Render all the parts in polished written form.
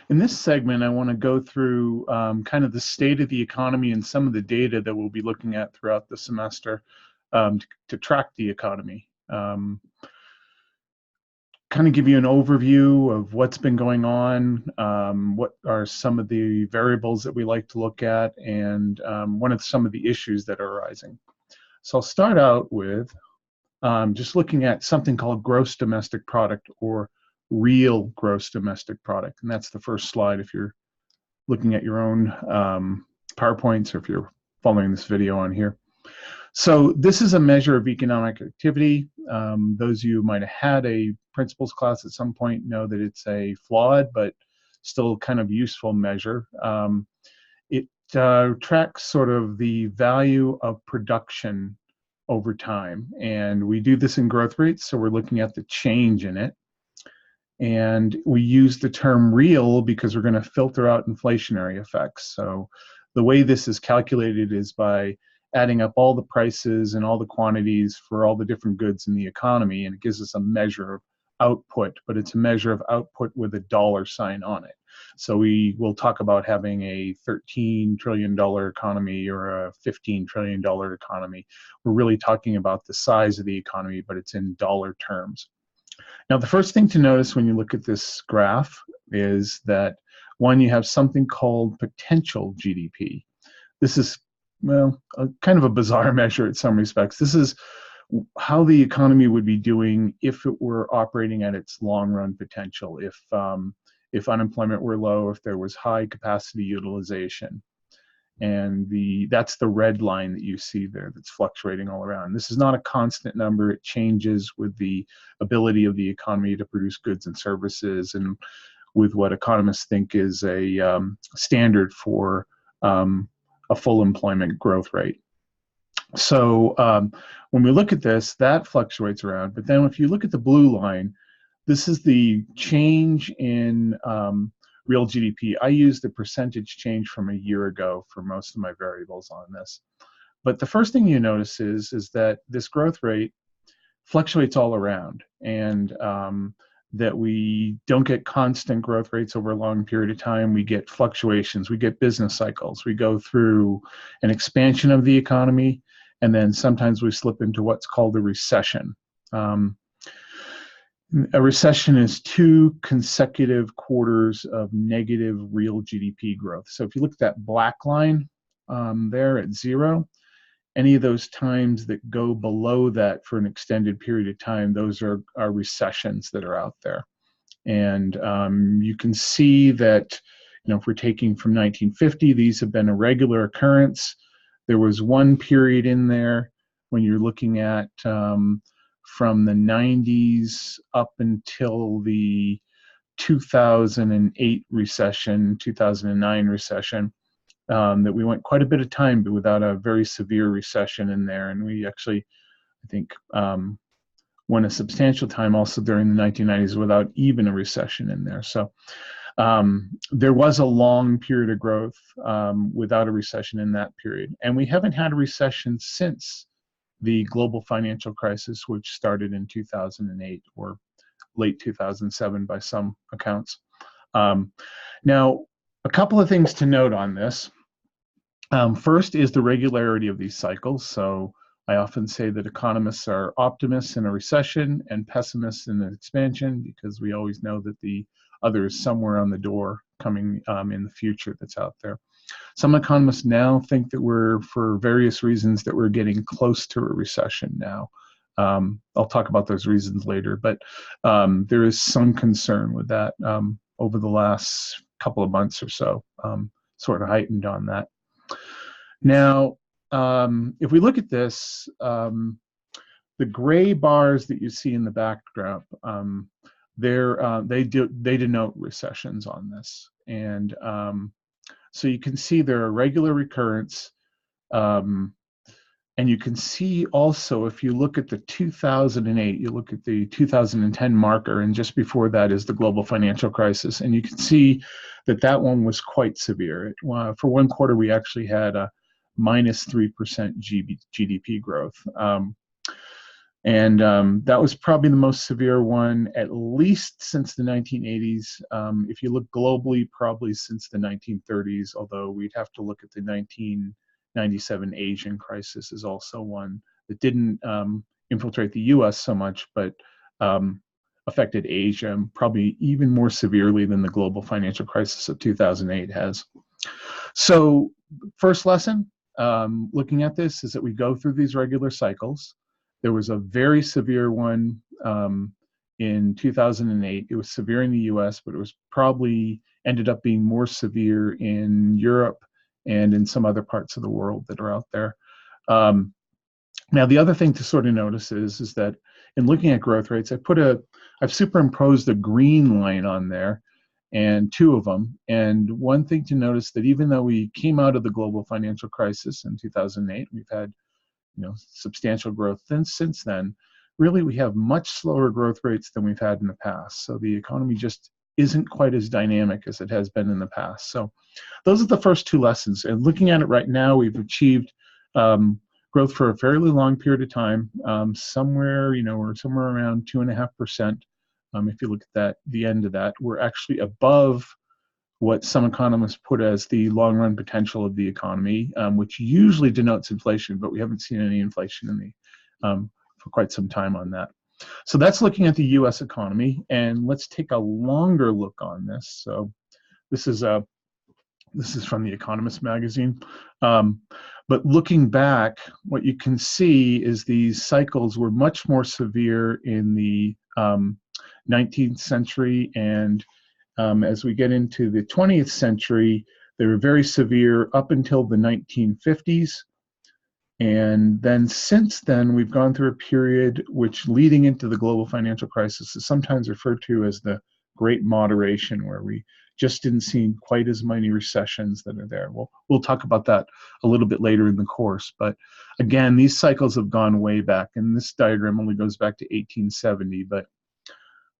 In this segment, I want to go through kind of the state of the economy and some of the data that we'll be looking at throughout the semester to track the economy. Kind of give you an overview of what's been going on, what are some of the variables that we like to look at, and some of the issues that are arising. So I'll start out with just looking at something called gross domestic product, or real gross domestic product. And that's the first slide if you're looking at your own PowerPoints or if you're following this video on here. So this is a measure of economic activity. Those of you who might have had a principles class at some point know that it's a flawed but still kind of useful measure. It tracks sort of the value of production over time. And we do this in growth rates, so we're looking at the change in it. And we use the term real because we're going to filter out inflationary effects. So the way this is calculated is by adding up all the prices and all the quantities for all the different goods in the economy, and it gives us a measure of output, but it's a measure of output with a dollar sign on it. So we will talk about having a $13 trillion economy or a $15 trillion economy. We're really talking about the size of the economy, but it's in dollar terms. Now, the first thing to notice when you look at this graph is that, one, you have something called potential GDP. This is, well, kind of a bizarre measure in some respects. This is how the economy would be doing if it were operating at its long-run potential, if unemployment were low, if there was high capacity utilization. And that's the red line that you see there that's fluctuating all around. This is not a constant number. It changes with the ability of the economy to produce goods and services, and with what economists think is a standard for a full employment growth rate. So when we look at this, that fluctuates around. But then if you look at the blue line, this is the change in real GDP. I use the percentage change from a year ago for most of my variables on this. But the first thing you notice is that this growth rate fluctuates all around, and that we don't get constant growth rates over a long period of time. We get fluctuations, we get business cycles. We go through an expansion of the economy, and then sometimes we slip into what's called a recession. A recession is 2 consecutive quarters of negative real GDP growth. So if you look at that black line there at 0, any of those times that go below that for an extended period of time, those are recessions that are out there. And you can see that, if we're taking from 1950, these have been a regular occurrence. There was one period in there when you're looking at from the 90s up until the 2008 recession, 2009 recession, that we went quite a bit of time without a very severe recession in there. And we actually, I think, went a substantial time also during the 1990s without even a recession in there. So there was a long period of growth without a recession in that period. And we haven't had a recession since the global financial crisis, which started in 2008 or late 2007 by some accounts. Now, a couple of things to note on this. First is the regularity of these cycles. So I often say that economists are optimists in a recession and pessimists in an expansion, because we always know that the other is somewhere on the door coming in the future that's out there. Some economists now think that for various reasons, that we're getting close to a recession now. I'll talk about those reasons later, but there is some concern with that over the last couple of months or so, sort of heightened on that. Now, if we look at this, the gray bars that you see in the backdrop, they denote recessions on this. And so you can see they're a regular recurrence. And you can see also, if you look at the 2008, you look at the 2010 marker, and just before that is the global financial crisis. And you can see that one was quite severe. For one quarter, we actually had a -3% GDP growth. And that was probably the most severe one, at least since the 1980s. If you look globally, probably since the 1930s, although we'd have to look at the 1997 Asian crisis is also one that didn't infiltrate the US so much, but affected Asia probably even more severely than the global financial crisis of 2008 has. So first lesson, looking at this, is that we go through these regular cycles. There was a very severe one in 2008. It was severe in the US, but it was probably ended up being more severe in Europe and in some other parts of the world that are out there. Now, the other thing to sort of notice is that in looking at growth rates, I've superimposed a green line on there, and two of them. And one thing to notice, that even though we came out of the global financial crisis in 2008, we've had substantial growth since then. Really, we have much slower growth rates than we've had in the past. So the economy just isn't quite as dynamic as it has been in the past. So those are the first two lessons. And looking at it right now, we've achieved growth for a fairly long period of time. We're somewhere around 2.5%. If you look at that, the end of that, we're actually above what some economists put as the long-run potential of the economy, which usually denotes inflation, but we haven't seen any inflation in for quite some time on that. So that's looking at the U.S. economy, and let's take a longer look on this. So this is from The Economist magazine. But looking back, what you can see is these cycles were much more severe in the 19th century, and as we get into the 20th century, they were very severe up until the 1950s. And then since then, we've gone through a period which, leading into the global financial crisis, is sometimes referred to as the Great Moderation, where we just didn't see quite as many recessions that are there. We'll talk about that a little bit later in the course. But again, these cycles have gone way back, and this diagram only goes back to 1870. But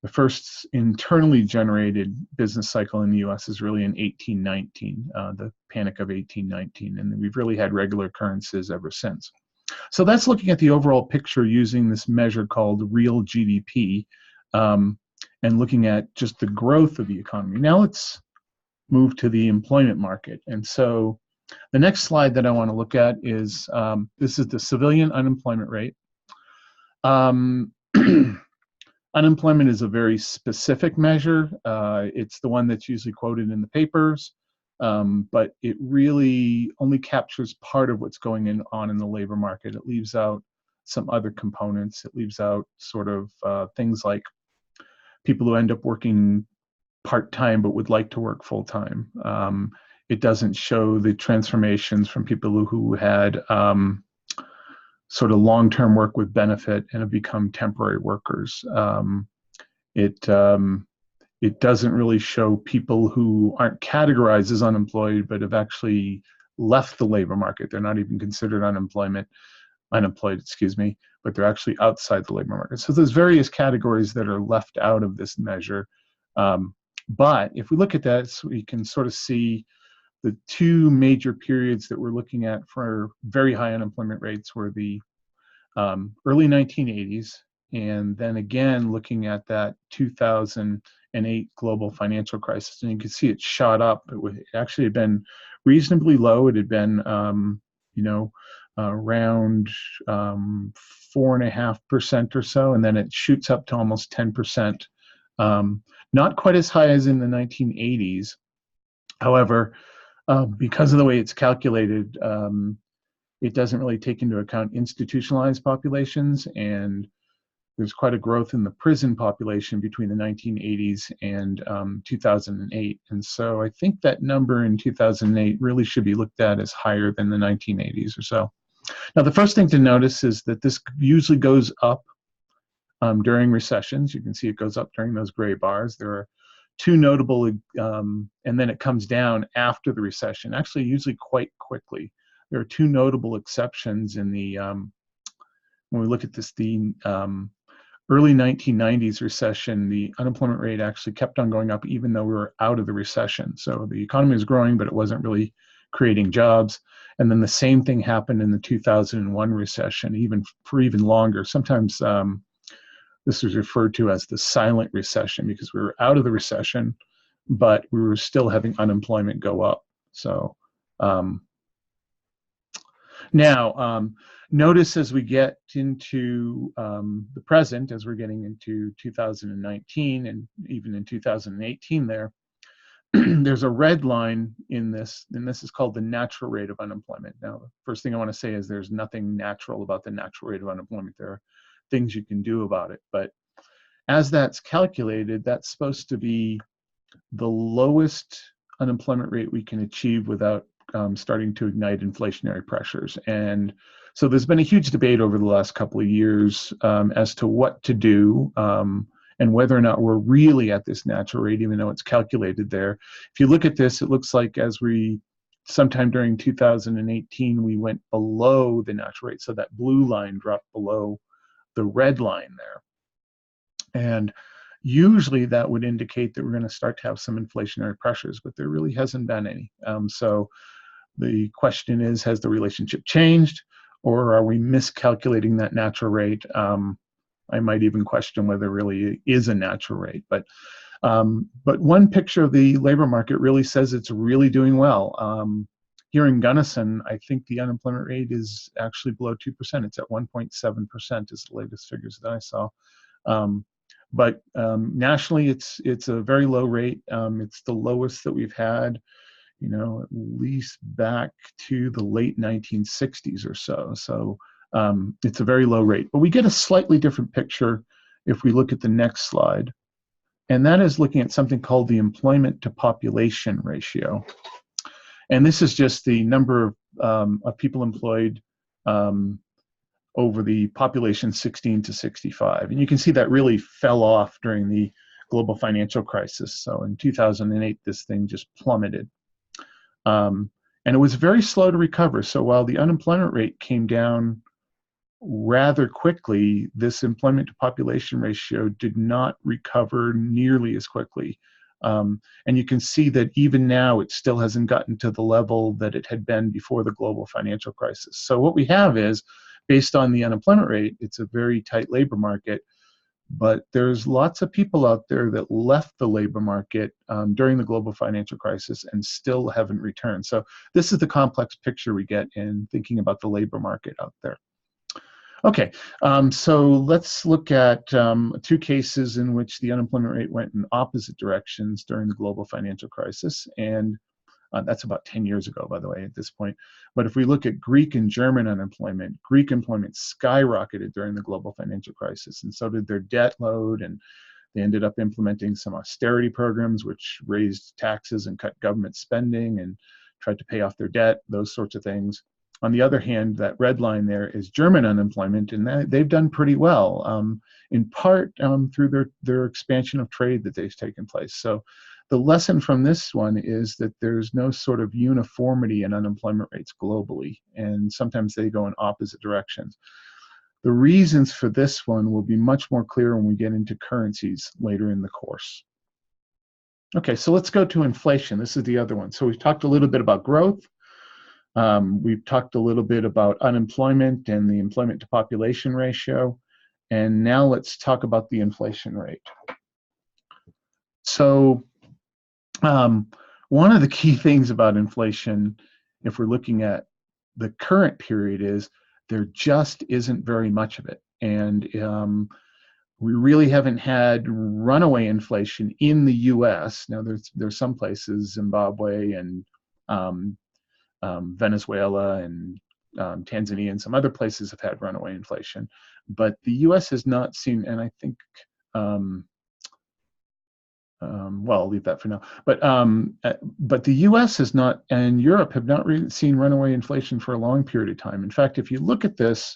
the first internally generated business cycle in the US is really in 1819, the Panic of 1819, and we've really had regular occurrences ever since. So that's looking at the overall picture using this measure called real GDP, and looking at just the growth of the economy. Now let's move to the employment market. And so the next slide that I want to look at is, this is the civilian unemployment rate. Unemployment is a very specific measure. It's the one that's usually quoted in the papers, but it really only captures part of what's going on in the labor market. It leaves out some other components. It leaves out sort of things like people who end up working part-time but would like to work full-time. It doesn't show the transformations from people who had sort of long-term work with benefit and have become temporary workers. It doesn't really show people who aren't categorized as unemployed but have actually left the labor market. They're not even considered unemployed, but they're actually outside the labor market. So there's various categories that are left out of this measure. But if we look at that, so we can sort of see the two major periods that we're looking at for very high unemployment rates were the early 1980s, and then again looking at that 2008 global financial crisis. And you can see it shot up. It actually had been reasonably low. It had been around 4.5% or so, and then it shoots up to almost 10%. Not quite as high as in the 1980s. However, because of the way it's calculated, it doesn't really take into account institutionalized populations, and there's quite a growth in the prison population between the 1980s and 2008. And so I think that number in 2008 really should be looked at as higher than the 1980s or so. Now, the first thing to notice is that this usually goes up during recessions. You can see it goes up during those gray bars. There are two notable, and then it comes down after the recession, actually usually quite quickly. There are two notable exceptions in the, when we look at this, the early 1990s recession, the unemployment rate actually kept on going up even though we were out of the recession. So the economy was growing, but it wasn't really creating jobs. And then the same thing happened in the 2001 recession, even for even longer. Sometimes this was referred to as the silent recession because we were out of the recession, but we were still having unemployment go up. So now, notice as we get into the present, as we're getting into 2019 and even in 2018 there, there's a red line in this, and this is called the natural rate of unemployment. Now, the first thing I want to say is there's nothing natural about the natural rate of unemployment. There are things you can do about it, but as that's calculated, that's supposed to be the lowest unemployment rate we can achieve without starting to ignite inflationary pressures. And so there's been a huge debate over the last couple of years as to what to do and whether or not we're really at this natural rate, even though it's calculated there. If you look at this, it looks like as we, sometime during 2018, we went below the natural rate. So that blue line dropped below the red line there. And usually that would indicate that we're going to start to have some inflationary pressures, but there really hasn't been any. So the question is, has the relationship changed, or are we miscalculating that natural rate? I might even question whether it really is a natural rate. But one picture of the labor market really says it's really doing well. Here in Gunnison, I think the unemployment rate is actually below 2%. It's at 1.7% is the latest figures that I saw. But nationally, it's a very low rate. It's the lowest that we've had, you know, at least back to the late 1960s or so. So it's a very low rate. But we get a slightly different picture if we look at the next slide. And that is looking at something called the employment to population ratio. And this is just the number of people employed over the population 16 to 65. And you can see that really fell off during the global financial crisis. So in 2008, this thing just plummeted. And it was very slow to recover. So while the unemployment rate came down rather quickly, this employment to population ratio did not recover nearly as quickly. And you can see that even now it still hasn't gotten to the level that it had been before the global financial crisis. So what we have is, based on the unemployment rate, it's a very tight labor market, but there's lots of people out there that left the labor market during the global financial crisis and still haven't returned. So this is the complex picture we get in thinking about the labor market out there. Okay, so let's look at two cases in which the unemployment rate went in opposite directions during the global financial crisis. And that's about 10 years ago, by the way, at this point. But if we look at Greek and German unemployment, Greek employment skyrocketed during the global financial crisis, and so did their debt load, and they ended up implementing some austerity programs which raised taxes and cut government spending and tried to pay off their debt, those sorts of things. On the other hand, that red line there is German unemployment, and they've done pretty well, in part through their expansion of trade that they've taken place. So the lesson from this one is that there's no sort of uniformity in unemployment rates globally, and sometimes they go in opposite directions. The reasons for this one will be much more clear when we get into currencies later in the course. Okay, so let's go to inflation. This is the other one. So we've talked a little bit about growth. We've talked a little bit about unemployment and the employment to population ratio. And now let's talk about the inflation rate. So one of the key things about inflation, if we're looking at the current period, is there just isn't very much of it. And we really haven't had runaway inflation in the US. Now there's some places, Zimbabwe and Venezuela and Tanzania and some other places have had runaway inflation, but the US has not seen, and I think, well, I'll leave that for now. But the US has not, and Europe have not really seen runaway inflation for a long period of time. In fact, if you look at this,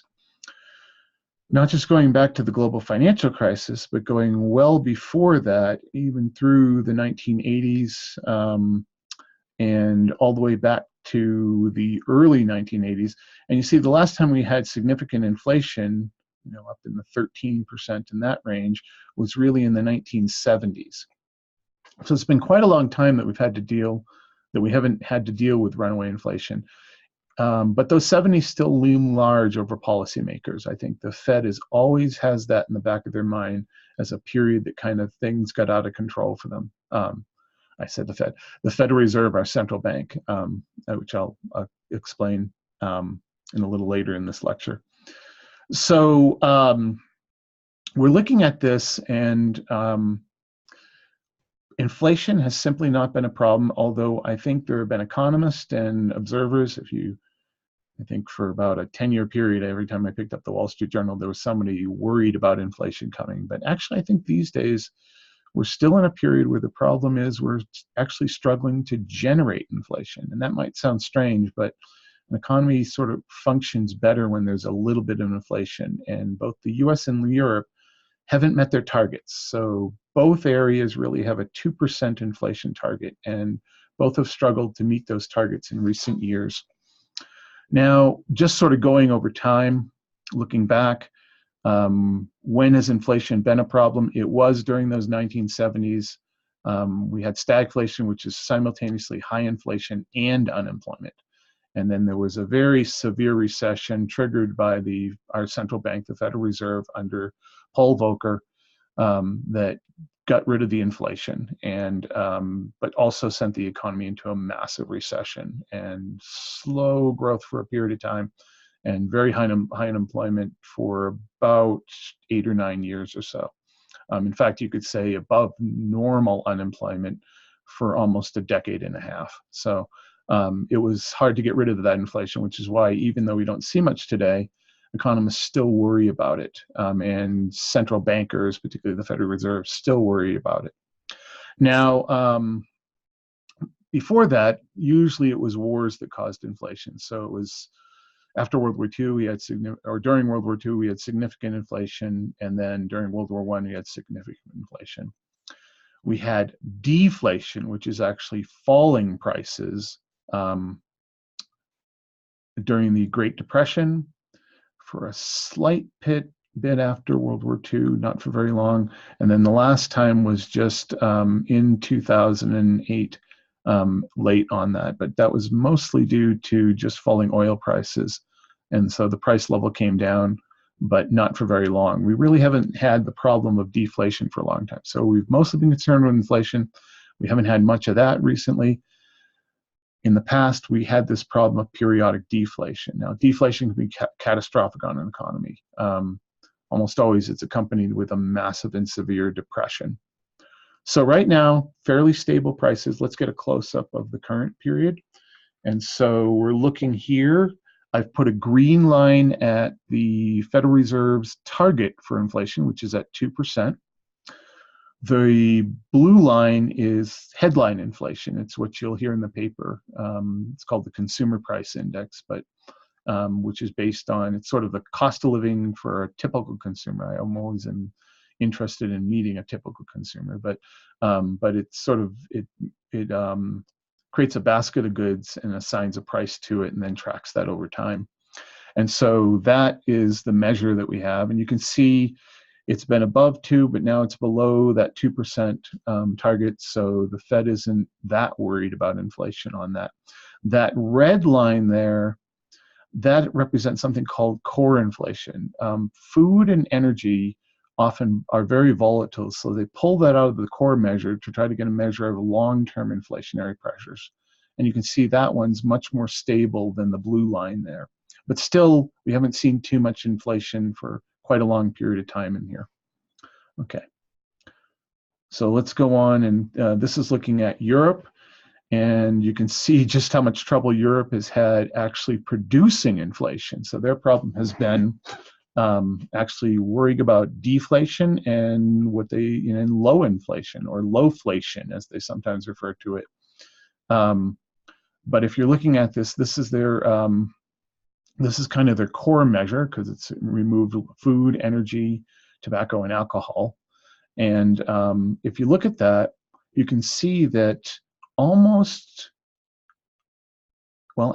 not just going back to the global financial crisis, but going well before that, even through the 1980s and all the way back to the early 1980s, and you see the last time we had significant inflation, you know, up in the 13% in that range, was really in the 1970s. So it's been quite a long time that we've had to deal that we haven't had to deal with runaway inflation. But those 70s still loom large over policymakers. I think the Fed always has that in the back of their mind as a period that kind of things got out of control for them. I said the Fed. The Federal Reserve, our central bank, which I'll explain in a little later in this lecture. So we're looking at this, and inflation has simply not been a problem, although I think there have been economists and observers. I think for about a 10-year period, every time I picked up the Wall Street Journal, there was somebody worried about inflation coming. But actually, I think these days, we're still in a period where the problem is we're actually struggling to generate inflation. And that might sound strange, but an economy sort of functions better when there's a little bit of inflation. And both the US and Europe haven't met their targets. So both areas really have a 2% inflation target, and both have struggled to meet those targets in recent years. Now, just sort of going over time, looking back, when has inflation been a problem? It was during those 1970s. We had stagflation, which is simultaneously high inflation and unemployment. And then there was a very severe recession triggered by our central bank, the Federal Reserve, under Paul Volcker, that got rid of the inflation, and but also sent the economy into a massive recession and slow growth for a period of time, and very high unemployment for about 8 or 9 years or so. In fact, you could say above normal unemployment for almost a decade and a half. So it was hard to get rid of that inflation, which is why, even though we don't see much today, economists still worry about it, and central bankers, particularly the Federal Reserve, still worry about it. Now, before that, usually it was wars that caused inflation. So it was after World War II, during World War II, we had significant inflation, and then during World War I, we had significant inflation. We had deflation, which is actually falling prices during the Great Depression, for a slight bit after World War II, not for very long. And then the last time was just in 2008, late on that. But that was mostly due to just falling oil prices. And so the price level came down, but not for very long. We really haven't had the problem of deflation for a long time. So we've mostly been concerned with inflation. We haven't had much of that recently. In the past, we had this problem of periodic deflation. Now, deflation can be catastrophic on an economy. Almost always it's accompanied with a massive and severe depression. So right now, fairly stable prices. Let's get a close-up of the current period. And so we're looking here. I've put a green line at the Federal Reserve's target for inflation, which is at 2%. The blue line is headline inflation. It's what you'll hear in the paper. It's called the Consumer Price Index, but which is based on, it's sort of the cost of living for a typical consumer. I'm always interested in meeting a typical consumer, but it's sort of, it creates a basket of goods and assigns a price to it and then tracks that over time. And so that is the measure that we have. And you can see it's been above 2, but now it's below that 2% target. So the Fed isn't that worried about inflation on that. That red line there, that represents something called core inflation. Food and energy often are very volatile, so they pull that out of the core measure to try to get a measure of long-term inflationary pressures. And you can see that one's much more stable than the blue line there. But still, we haven't seen too much inflation for quite a long period of time in here. Okay, so let's go on, and this is looking at Europe, and you can see just how much trouble Europe has had actually producing inflation. So their problem has been actually worrying about deflation and low inflation, or lowflation, as they sometimes refer to it. But if you're looking at this, this is kind of their core measure, because it's removed food, energy, tobacco, and alcohol. And if you look at that, you can see that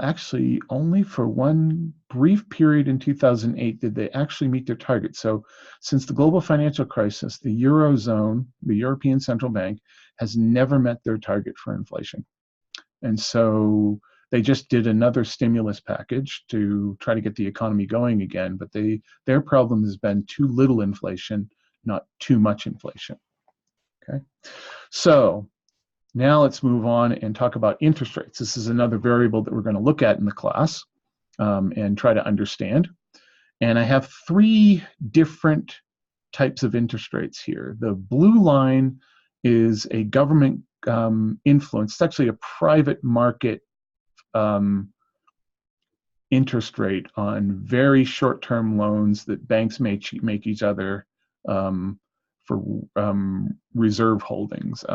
actually only for one brief period in 2008 did they actually meet their target. So since the global financial crisis, the Eurozone, the European Central Bank, has never met their target for inflation. And so they just did another stimulus package to try to get the economy going again, but their problem has been too little inflation, not too much inflation. Okay, so now let's move on and talk about interest rates. This is another variable that we're going to look at in the class and try to understand. And I have three different types of interest rates here. The blue line is a government influence. It's actually a private market interest rate on very short-term loans that banks make each other for reserve holdings,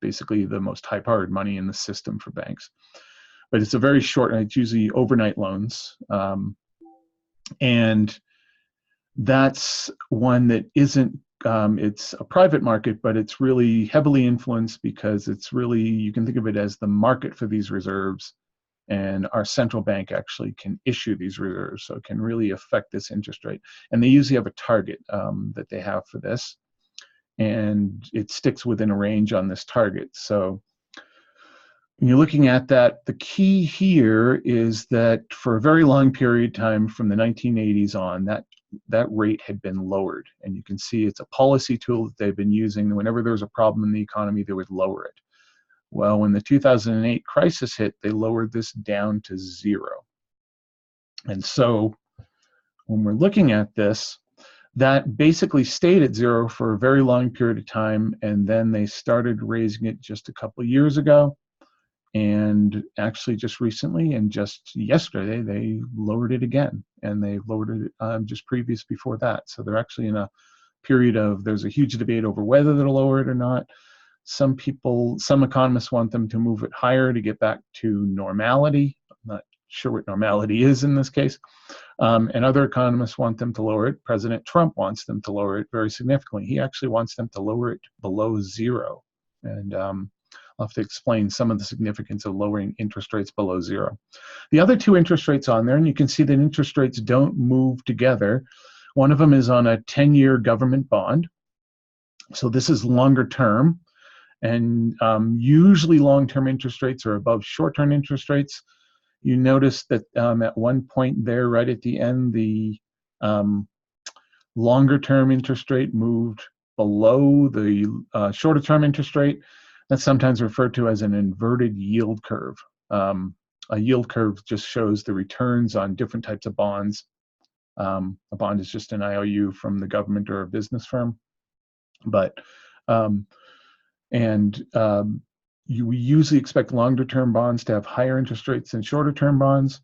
basically the most high-powered money in the system for banks. But it's a very short, and it's usually overnight loans. And that's one that isn't, it's a private market, but it's really heavily influenced because it's really, you can think of it as the market for these reserves, and our central bank actually can issue these reserves, so it can really affect this interest rate. And they usually have a target that they have for this, and it sticks within a range on this target. So when you're looking at that, the key here is that for a very long period of time from the 1980s on, that rate had been lowered. And you can see it's a policy tool that they've been using. Whenever there was a problem in the economy, they would lower it. Well, when the 2008 crisis hit, they lowered this down to 0. And so when we're looking at this, that basically stayed at 0 for a very long period of time, and then they started raising it just a couple of years ago. And actually just recently and just yesterday, they lowered it again, and they lowered it just previous before that. So they're actually in a period of, there's a huge debate over whether they'll lower it or not. Some economists want them to move it higher to get back to normality. I'm not sure what normality is in this case. And other economists want them to lower it. President Trump wants them to lower it very significantly. He actually wants them to lower it below 0. And I'll have to explain some of the significance of lowering interest rates below 0. The other two interest rates on there, and you can see that interest rates don't move together. One of them is on a 10-year government bond. So this is longer term. And usually long-term interest rates are above short-term interest rates. You notice that at one point there, right at the end, the longer-term interest rate moved below the shorter-term interest rate. That's sometimes referred to as an inverted yield curve. A yield curve just shows the returns on different types of bonds. A bond is just an IOU from the government or a business firm. But we usually expect longer-term bonds to have higher interest rates than shorter-term bonds.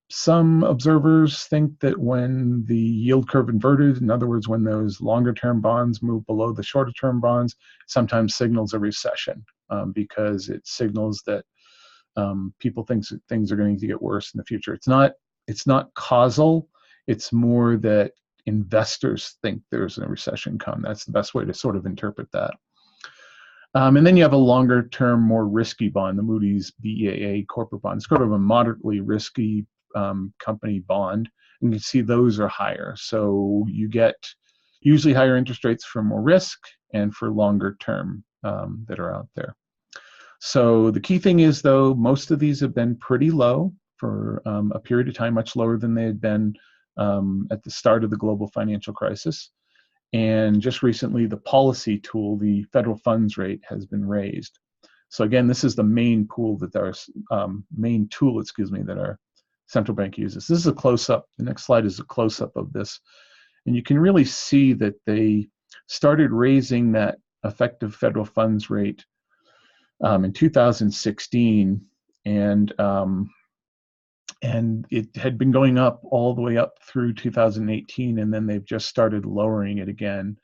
Some observers think that when the yield curve inverted, in other words, when those longer-term bonds move below the shorter-term bonds, sometimes signals a recession because it signals that people think things are going to get worse in the future. It's not causal. It's more that investors think there's a recession come. That's the best way to sort of interpret that. And then you have a longer-term, more risky bond, the Moody's BAA corporate bond. It's sort of a moderately risky company bond, and you can see those are higher. So you get usually higher interest rates for more risk and for longer term that are out there. So the key thing is, though, most of these have been pretty low for a period of time, much lower than they had been at the start of the global financial crisis. And just recently, the policy tool, the federal funds rate, has been raised. So again, this is the main tool that our central bank uses. This is a close-up. The next slide is a close-up of this. And you can really see that they started raising that effective federal funds rate in 2016, and it had been going up all the way up through 2018, and then they've just started lowering it again,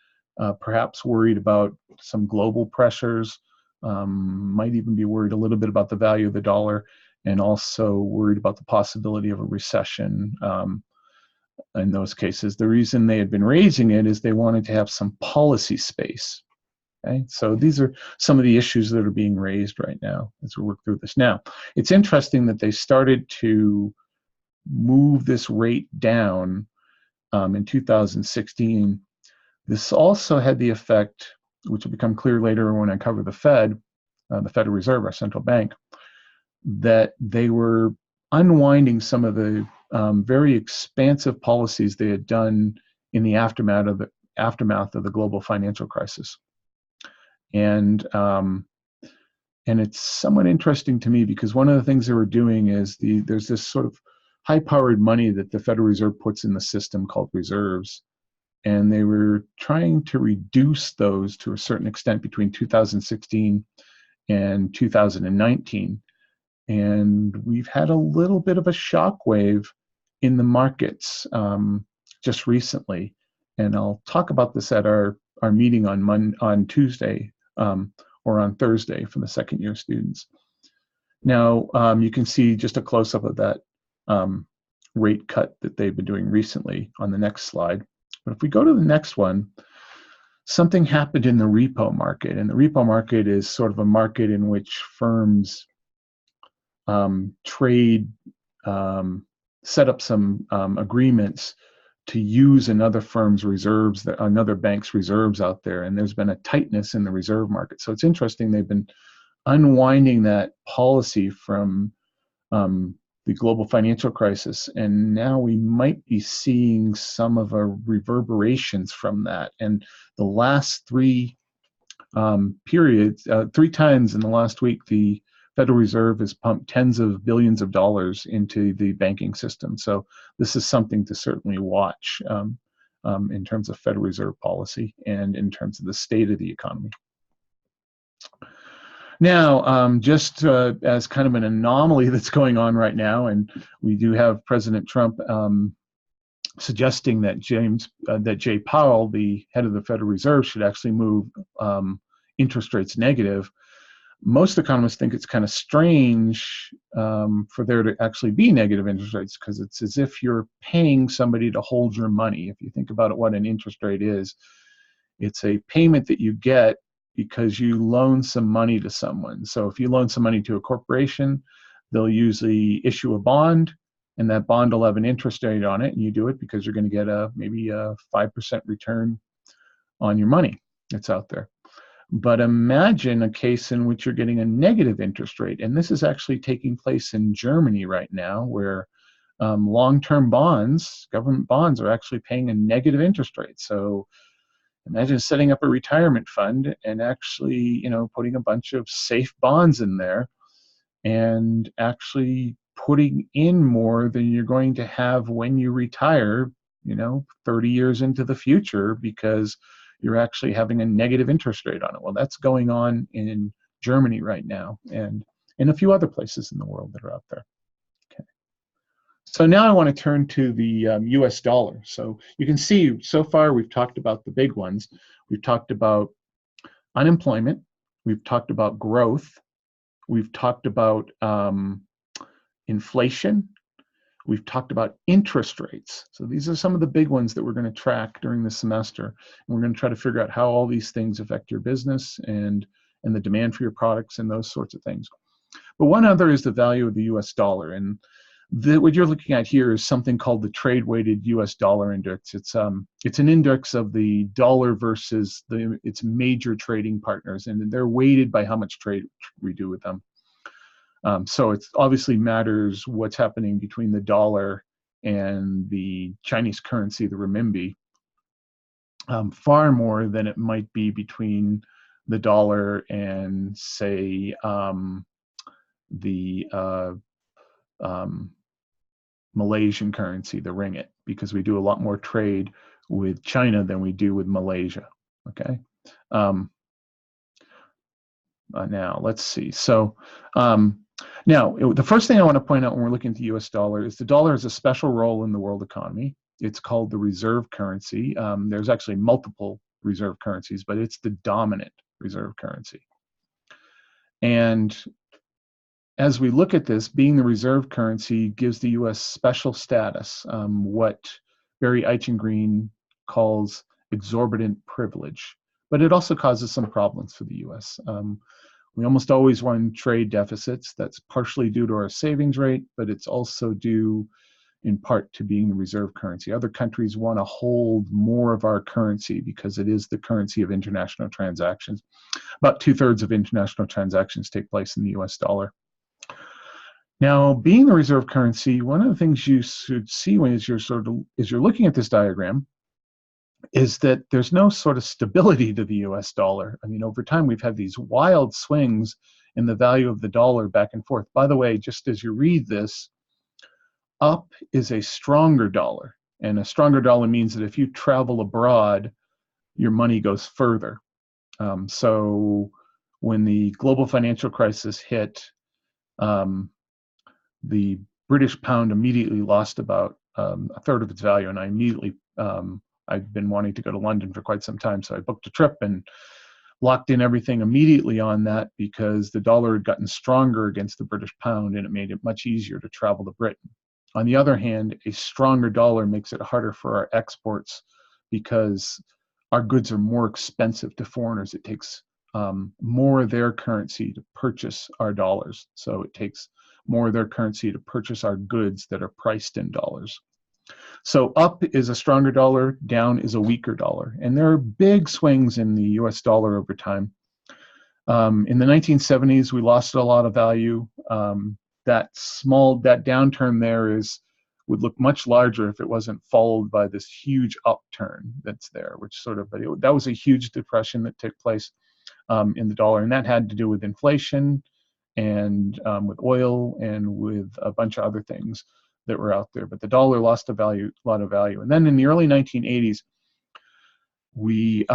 perhaps worried about some global pressures, might even be worried a little bit about the value of the dollar, and also worried about the possibility of a recession in those cases. The reason they had been raising it is they wanted to have some policy space. Okay, so these are some of the issues that are being raised right now as we work through this. Now, it's interesting that they started to move this rate down in 2016. This also had the effect, which will become clear later when I cover the Federal Reserve, our central bank. that they were unwinding some of the very expansive policies they had done in the aftermath of the global financial crisis. And it's somewhat interesting to me because one of the things they were doing is there's this sort of high-powered money that the Federal Reserve puts in the system called reserves, and they were trying to reduce those to a certain extent between 2016 and 2019. And we've had a little bit of a shockwave in the markets just recently. And I'll talk about this at our meeting on Tuesday or on Thursday for the second-year students. Now, you can see just a close-up of that rate cut that they've been doing recently on the next slide. But if we go to the next one, something happened in the repo market. And the repo market is sort of a market in which firms trade, set up some agreements to use another firm's reserves, another bank's reserves out there. And there's been a tightness in the reserve market. So it's interesting, they've been unwinding that policy from the global financial crisis, and now we might be seeing some of the reverberations from that. And the last three periods, 3 times in the last week, the Federal Reserve has pumped tens of billions of dollars into the banking system. So this is something to certainly watch in terms of Federal Reserve policy and in terms of the state of the economy. Now, just as kind of an anomaly that's going on right now, and we do have President Trump suggesting that Jay Powell, the head of the Federal Reserve, should actually move interest rates negative. Most economists think it's kind of strange for there to actually be negative interest rates, because it's as if you're paying somebody to hold your money. If you think about it, what an interest rate is, it's a payment that you get because you loan some money to someone. So if you loan some money to a corporation, they'll usually issue a bond, and that bond will have an interest rate on it, and you do it because you're going to get maybe a 5% return on your money that's out there. But imagine a case in which you're getting a negative interest rate, and this is actually taking place in Germany right now, where long-term bonds, government bonds, are actually paying a negative interest rate. So imagine setting up a retirement fund and actually, putting a bunch of safe bonds in there and actually putting in more than you're going to have when you retire, 30 years into the future, because you're actually having a negative interest rate on it. Well, that's going on in Germany right now, and in a few other places in the world that are out there. Okay. So now I want to turn to the US dollar. So you can see so far we've talked about the big ones. We've talked about unemployment. We've talked about growth. We've talked about inflation. We've talked about interest rates. So these are some of the big ones that we're going to track during the semester. And we're going to try to figure out how all these things affect your business and the demand for your products and those sorts of things. But one other is the value of the US dollar. And what you're looking at here is something called the trade-weighted US dollar index. It's an index of the dollar versus its major trading partners, and they're weighted by how much trade we do with them. So it obviously matters what's happening between the dollar and the Chinese currency, the renminbi, far more than it might be between the dollar and, say, the Malaysian currency, the ringgit, because we do a lot more trade with China than we do with Malaysia. Okay. Now let's see. So now the first thing I want to point out when we're looking at the US dollar is the dollar has a special role in the world economy. It's called the reserve currency. There's actually multiple reserve currencies, but it's the dominant reserve currency. And as we look at this, being the reserve currency gives the U.S. special status, what Barry Eichengreen calls exorbitant privilege. But it also causes some problems for the U.S. We almost always run trade deficits. That's partially due to our savings rate, but it's also due in part to being the reserve currency. Other countries want to hold more of our currency because it is the currency of international transactions. About 2/3 of international transactions take place in the US dollar. Now, being the reserve currency, one of the things you should see when you're looking at this diagram is that there's no sort of stability to the US dollar. I mean, over time, we've had these wild swings in the value of the dollar back and forth. By the way, just as you read this, up is a stronger dollar. And a stronger dollar means that if you travel abroad, your money goes further. So when the global financial crisis hit, um, the British pound immediately lost about a third of its value. And I've been wanting to go to London for quite some time. So I booked a trip and locked in everything immediately on that because the dollar had gotten stronger against the British pound and it made it much easier to travel to Britain. On the other hand, a stronger dollar makes it harder for our exports because our goods are more expensive to foreigners. It takes more of their currency to purchase our dollars. So it takes more of their currency to purchase our goods that are priced in dollars. So up is a stronger dollar, down is a weaker dollar. And there are big swings in the US dollar over time. In the 1970s, we lost a lot of value. That downturn there would look much larger if it wasn't followed by this huge upturn that's there, that was a huge depression that took place in the dollar. And that had to do with inflation and with oil and with a bunch of other things that were out there. But the dollar lost a lot of value. And then in the early 1980s, we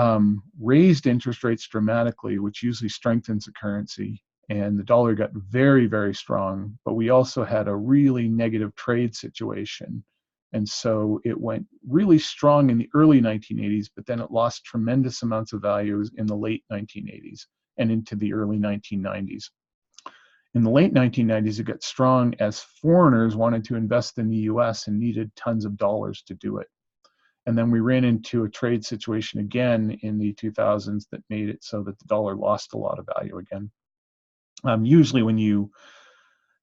raised interest rates dramatically, which usually strengthens the currency. And the dollar got very, very strong. But we also had a really negative trade situation. And so it went really strong in the early 1980s, but then it lost tremendous amounts of values in the late 1980s and into the early 1990s. In the late 1990s, it got strong as foreigners wanted to invest in the US and needed tons of dollars to do it. And then we ran into a trade situation again in the 2000s that made it so that the dollar lost a lot of value again. Usually when you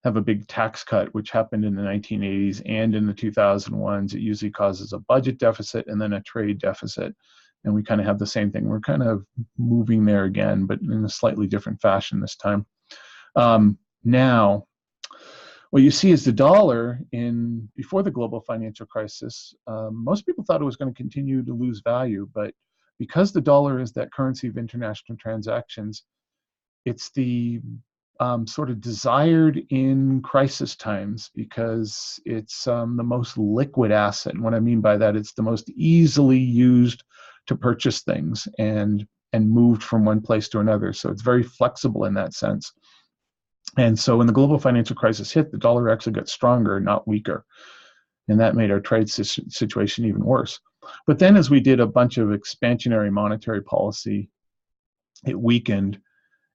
have a big tax cut, which happened in the 1980s and in the 2001s, it usually causes a budget deficit and then a trade deficit. And we kind of have the same thing. We're kind of moving there again, but in a slightly different fashion this time. Now, what you see is the dollar before the global financial crisis. Most people thought it was going to continue to lose value, but because the dollar is that currency of international transactions, it's the sort of desired in crisis times because it's the most liquid asset. And what I mean by that, it's the most easily used to purchase things and moved from one place to another. So it's very flexible in that sense. And so when the global financial crisis hit, the dollar actually got stronger, not weaker. And that made our trade situation even worse. But then as we did a bunch of expansionary monetary policy, it weakened.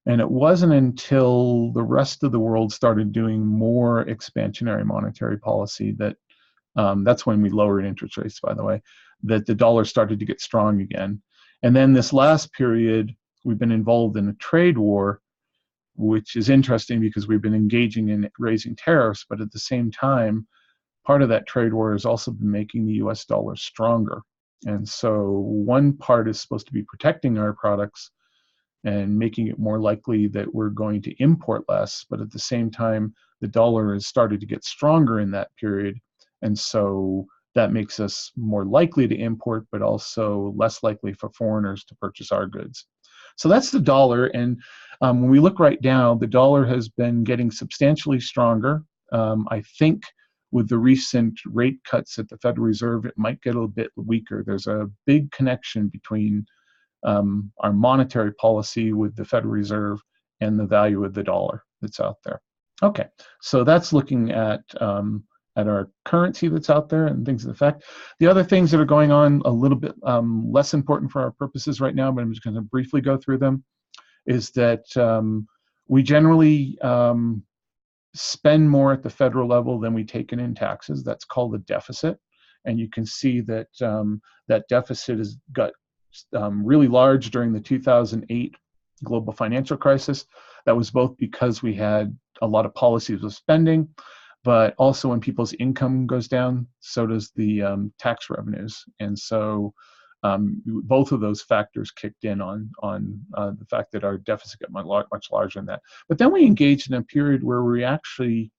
And it wasn't until the rest of the world started doing more expansionary monetary policy that's when we lowered interest rates, by the way, that the dollar started to get strong again. And then this last period, we've been involved in a trade war, which is interesting because we've been engaging in raising tariffs, but at the same time, part of that trade war has also been making the US dollar stronger. And so one part is supposed to be protecting our products and making it more likely that we're going to import less, but at the same time, the dollar has started to get stronger in that period. And so that makes us more likely to import, but also less likely for foreigners to purchase our goods. So that's the dollar. And when we look right now, the dollar has been getting substantially stronger. I think with the recent rate cuts at the Federal Reserve, it might get a bit weaker. There's a big connection between our monetary policy with the Federal Reserve and the value of the dollar that's out there. Okay, so that's looking at our currency that's out there and things of effect. The other things that are going on a little bit less important for our purposes right now, but I'm just going to briefly go through them, is that we generally spend more at the federal level than we take in taxes. That's called a deficit. And you can see that that deficit has got really large during the 2008 global financial crisis. That was both because we had a lot of policies of spending, but also when people's income goes down, so does the tax revenues. And so both of those factors kicked in on the fact that our deficit got much larger than that. But then we engaged in a period where we actually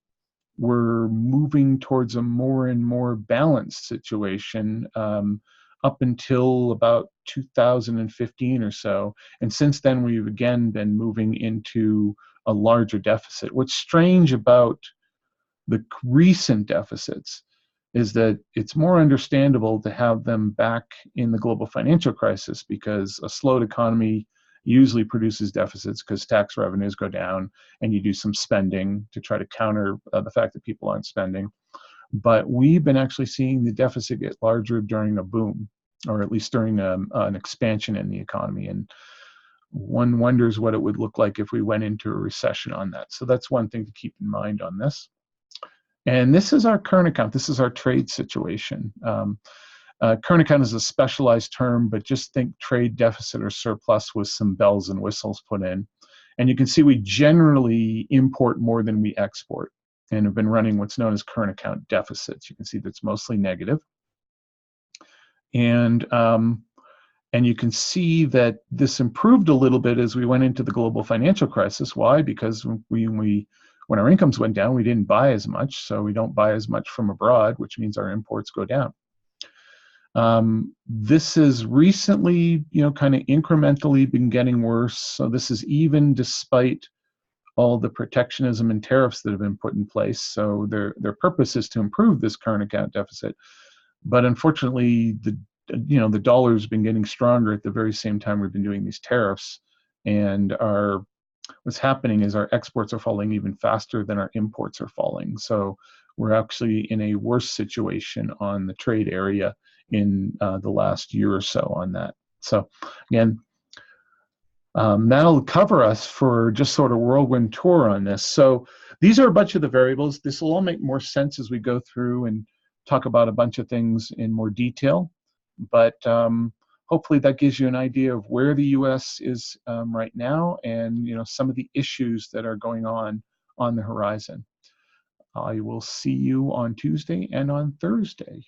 we're moving towards a more and more balanced situation up until about 2015 or so. And since then, we've again been moving into a larger deficit. What's strange about the recent deficits is that it's more understandable to have them back in the global financial crisis, because a slowed economy usually produces deficits because tax revenues go down and you do some spending to try to counter the fact that people aren't spending. But we've been actually seeing the deficit get larger during a boom, or at least during an expansion in the economy. And one wonders what it would look like if we went into a recession on that. So that's one thing to keep in mind on this. And this is our current account. This is our trade situation. Current account is a specialized term, but just think trade deficit or surplus with some bells and whistles put in. And you can see we generally import more than we export, and have been running what's known as current account deficits. You can see that's mostly negative. And you can see that this improved a little bit as we went into the global financial crisis. Why? Because when our incomes went down, we didn't buy as much, so we don't buy as much from abroad, which means our imports go down. This has recently, kind of incrementally been getting worse. So this is even despite all the protectionism and tariffs that have been put in place. So their purpose is to improve this current account deficit. But unfortunately, the dollar's been getting stronger at the very same time we've been doing these tariffs, and what's happening is our exports are falling even faster than our imports are falling. So we're actually in a worse situation on the trade area in the last year or so on that. So again, that'll cover us for just sort of whirlwind tour on this. So these are a bunch of the variables. This will all make more sense as we go through and talk about a bunch of things in more detail. But hopefully that gives you an idea of where the U.S. is right now, and some of the issues that are going on the horizon. I will see you on Tuesday and on Thursday.